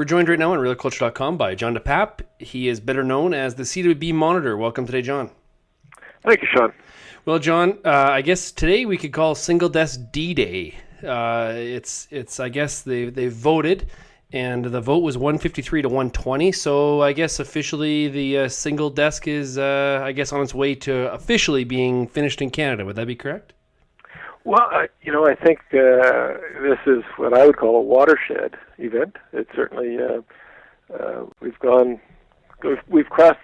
We're joined right now on realculture.com by John Depape. He is better known as the CWB Monitor. Welcome today, John. Thank you, Sean. Well, John, I guess today we could call Single Desk D-Day. It's. I guess they voted, and the vote was 153 to 120. So I guess officially the single desk is, I guess, on its way to officially being finished in Canada. Would that be correct? Well, I think this is what I would call a watershed event. It's certainly we've crossed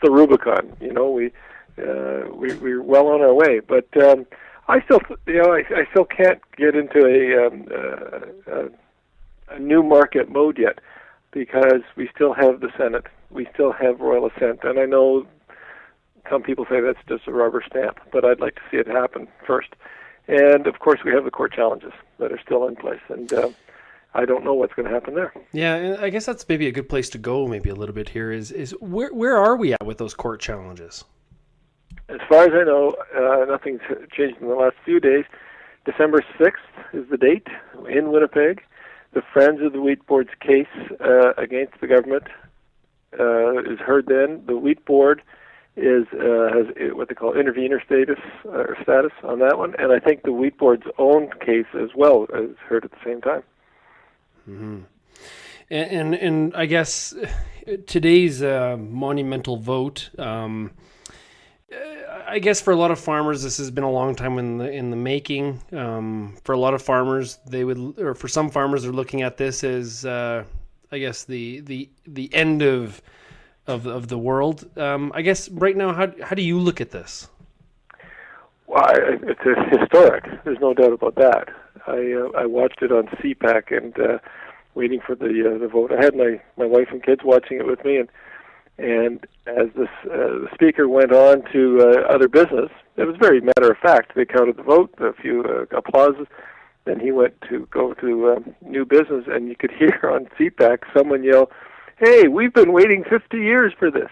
the Rubicon. We're well on our way, but I still can't get into a new market mode yet, because we still have the Senate, we still have royal assent, and I know some people say that's just a rubber stamp, but I'd like to see it happen first. And, of course, we have the court challenges that are still in place, and I don't know what's going to happen there. Yeah, and I guess that's maybe a good place to go maybe a little bit here is where are we at with those court challenges? As far as I know, nothing's changed in the last few days. December 6th is the date in Winnipeg. The Friends of the Wheat Board's case against the government is heard then. The Wheat Board has what they call intervener status on that one, and I think the Wheat Board's own case as well is heard at the same time. Mm-hmm. And I guess today's monumental vote. I guess for a lot of farmers, this has been a long time in the making. For a lot of farmers, for some farmers, they're looking at this as, I guess, the end of the world. I guess right now, how do you look at this? Well, it's historic. There's no doubt about that. I watched it on CPAC and waiting for the vote. I had my wife and kids watching it with me, and as the speaker went on to other business, it was very matter of fact. They counted the vote, a few applauses. Then he went to go to new business, and you could hear on CPAC someone yell, "Hey, we've been waiting 50 years for this."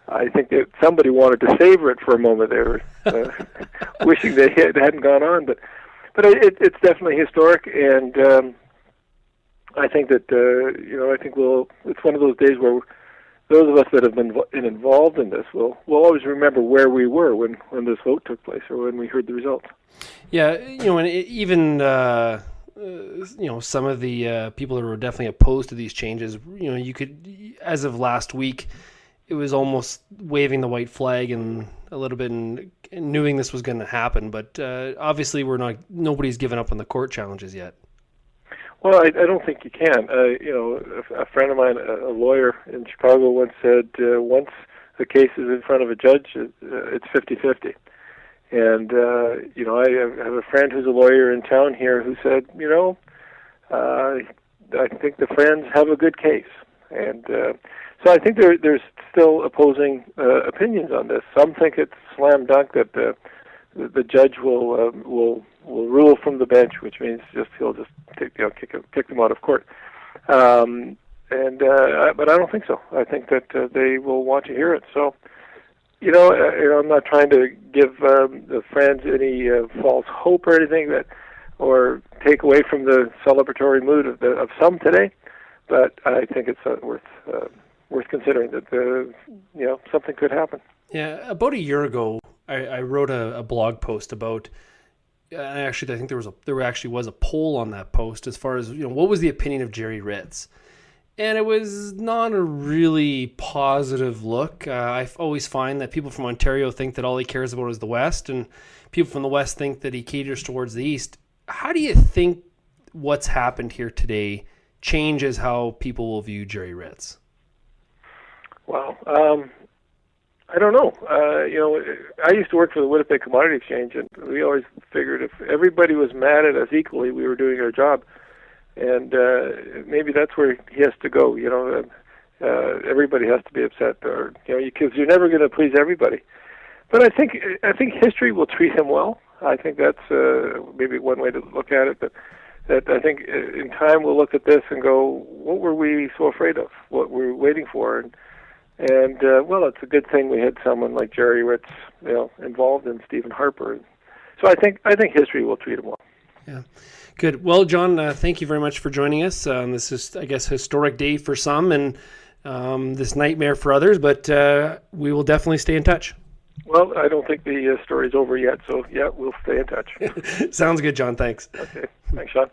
I think that somebody wanted to savor it for a moment. They were wishing they hadn't gone on, but it's definitely historic, and I think that it's one of those days where those of us that have been involved in this will always remember where we were when this vote took place, or when we heard the results. Yeah, and even some of the people that were definitely opposed to these changes, you could, as of last week, it was almost waving the white flag and a little bit and knowing this was going to happen. But obviously, nobody's given up on the court challenges yet. Well, I don't think you can. A friend of mine, a lawyer in Chicago, once said, once the case is in front of a judge, it's 50-50. And, I have a friend who's a lawyer in town here who said, I think the Friends have a good case. And so I think there's still opposing opinions on this. Some think it's slam dunk that the judge will rule from the bench, which means he'll just kick them out of court. But I don't think so. I think that they will want to hear it. So, I'm not trying to give the Friends any false hope or anything or take away from the celebratory mood of some today. But I think it's worth considering that something could happen. Yeah, about a year ago, I wrote a blog post about. Actually, I think there actually was a poll on that post as far as what was the opinion of Jerry Ritz, and it was not a really positive look. I always find that people from Ontario think that all he cares about is the West, and people from the West think that he caters towards the East. How do you think what's happened here today changes how people will view Jerry Ritz? Well, I don't know. I used to work for the Winnipeg Commodity Exchange, and we always figured if everybody was mad at us equally, we were doing our job. And maybe that's where he has to go. Everybody has to be upset, or because you're never going to please everybody. But I think history will treat him well. I think that's maybe one way to look at it. But that I think in time we'll look at this and go, what were we so afraid of? What were we waiting for? And well, it's a good thing we had someone like Jerry Ritz, involved in Stephen Harper. So I think history will treat him well. Yeah. Good. Well, John, thank you very much for joining us. This is, I guess, historic day for some and this nightmare for others, but we will definitely stay in touch. Well, I don't think the story's over yet, so yeah, we'll stay in touch. Sounds good, John. Thanks. Okay. Thanks, Sean.